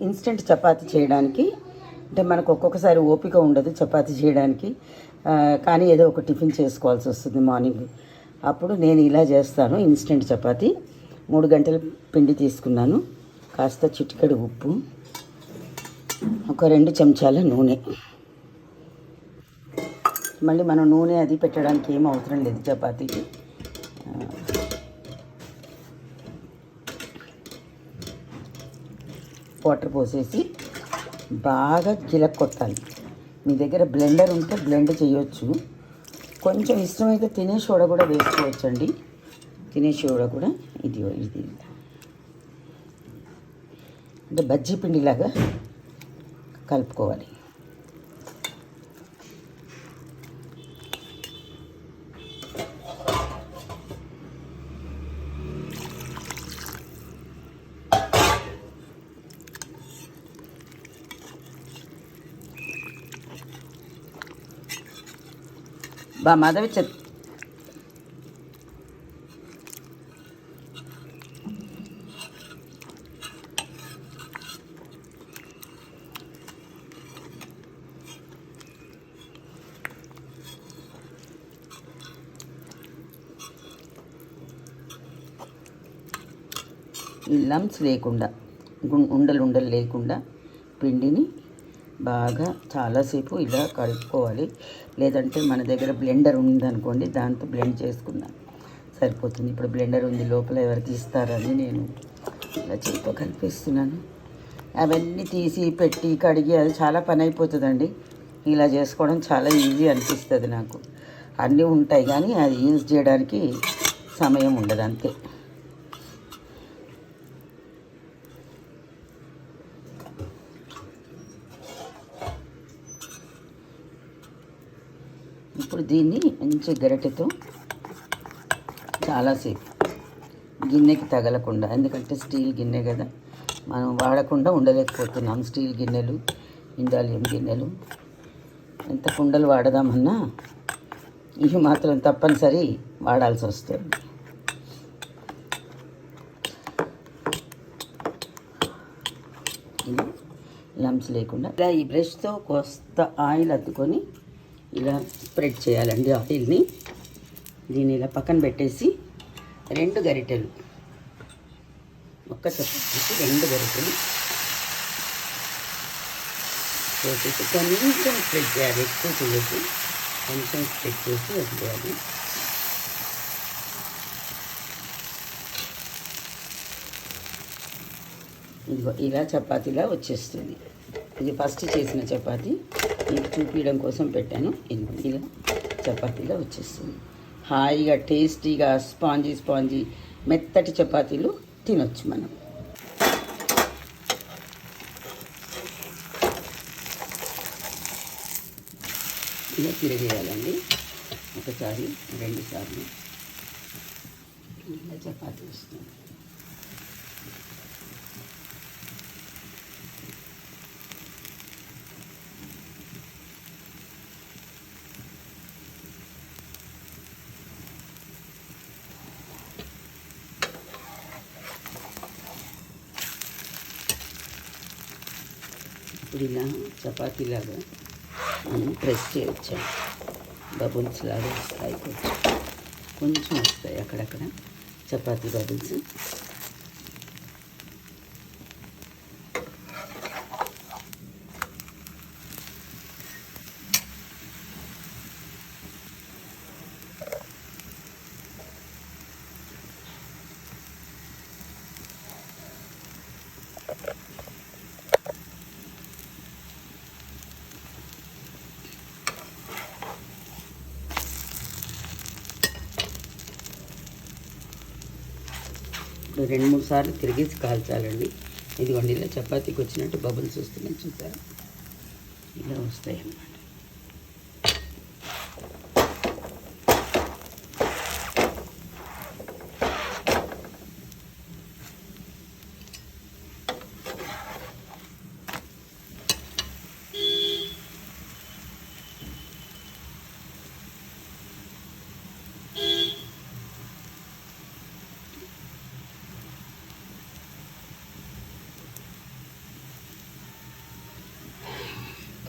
Instant chapati చేయడానికి. అంటే మనకు ఒక్కొక్కసారి ఓపిక ఉండదు చపాతీ చేయడానికి, కానీ ఏదో ఒక టిఫిన్ చేసుకోవాల్సి వస్తుంది మార్నింగ్. అప్పుడు నేను ఇలా చేస్తాను ఇన్స్టెంట్ చపాతీ. 3 గంటల పిండి తీసుకున్నాను, కాస్త చిటికెడు ఉప్పు, ఒక 2 చెంచాల నూనె. మళ్ళీ మనం నూనె అది పెట్టడానికి ఏం అవసరం లేదు చపాతీకి. వాటర్ పోసేసి బాగా కొట్టాలి. మీ దగ్గర బ్లెండర్ ఉంటే బ్లెండ్ చేయొచ్చు, కొంచెం ఇష్టమైతే తినే సోడా కూడా వేసుకోవచ్చండి. తినే సోడా కూడా ఇది అంటే బజ్జీ పిండిలాగా కలుపుకోవాలి. మాధవి లంప్స్ లేకుండా, ఉండలు లేకుండా పిండిని బాగా చాలాసేపు ఇలా కలుపుకోవాలి. లేదంటే మన దగ్గర బ్లెండర్ ఉందనుకోండి, దాంతో బ్లెండ్ చేసుకుందాం సరిపోతుంది. ఇప్పుడు బ్లెండర్ ఉంది, లోపల ఎవరికి ఇస్తారని నేను ఇలా చేతితో కలిపేస్తున్నాను. అవన్నీ తీసి పెట్టి కడిగి అది చాలా పని అయిపోతుందండి. ఇలా చేసుకోవడం చాలా ఈజీ అనిపిస్తుంది నాకు. అన్నీ ఉంటాయి కానీ అది యూజ్ చేయడానికి సమయం ఉండదు అంతే. ఇప్పుడు దీన్ని మంచి గరిటెతో చాలాసేపు గిన్నెకి తగలకుండా, ఎందుకంటే స్టీల్ గిన్నె కదా, మనం వాడకుండా ఉండలేకపోతున్నాం. స్టీల్ గిన్నెలు, ఇండాలియం గిన్నెలు, ఎంత కుండలు వాడదామన్నా ఇవి మాత్రం తప్పనిసరి వాడాల్సి వస్తుంది. ఇలా లంప్స్ లేకుండా ఇలా ఈ బ్రష్తో కొత్త ఆయిల్ అద్దుకొని ఇలా స్ప్రెడ్ చేయాలండి ఆయిల్ని. దీన్ని ఇలా పక్కన పెట్టేసి 2 గరిటెలు, ఒక్క చపాతీకి 2 గరిటెలు పోసేసి కొంచెం స్ప్రెడ్ చేయాలి. ఎక్కువ చేయొద్దు, కొంచెం స్ప్రెడ్ చేసి వదిలేయాలి. ఇదిగో ఇలా చపాతీలా వచ్చేస్తుంది. ఇది ఫస్ట్ చేసిన చపాతీ, మీకు చూపించడం కోసం పెట్టాను. ఇలా చపాతీలా వచ్చేస్తుంది. హాయిగా టేస్టీగా స్పాంజీ మెత్తటి చపాతీలు తినొచ్చు మనం. ఇలా తిరిగేయాలండి, ఒకసారి 2 సార్లు ఇలా చపాతీ వస్తుంది. ఇప్పుడు ఇలా చపాతీలాగా మనం ప్రెస్ చేయవచ్చు. బబుల్స్ లాగా వస్తాయి, కొంచెం వస్తాయి అక్కడక్కడ చపాతీ బబుల్స్. ఇప్పుడు 2-3 సార్లు తిరిగేసి కాల్చాలండి. ఇదిగోండి ఇలా చపాతీకి వచ్చినట్టు బబుల్స్ వస్తున్నాయి, చూసారా? ఇలా వస్తాయి అన్నమాట.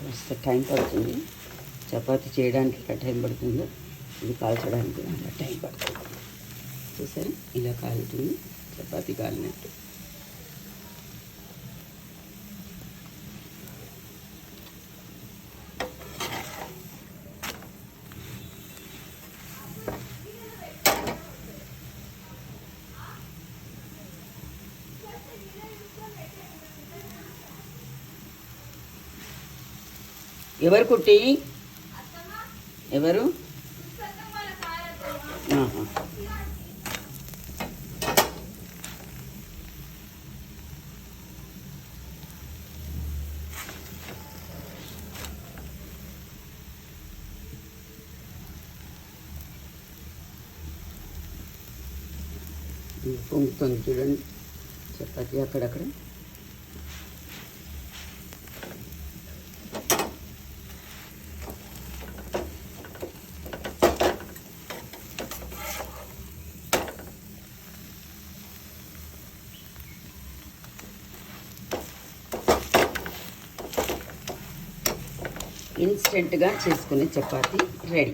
కాస్త టైం పడుతుంది. చపాతీ చేయడానికి ఎలా టైం పడుతుందో ఇది కాల్చడానికి అలా టైం పడుతుంది. చూసారా ఇలా కాలుతుంది, చపాతీ కాలినట్టు. ఎవరు కుట్టి? ఎవరు? పొంగుతుంది చూడండి చపాతీ అక్కడక్కడ. ఇన్స్టెంట్గా చేసుకునే చపాతీ రెడీ.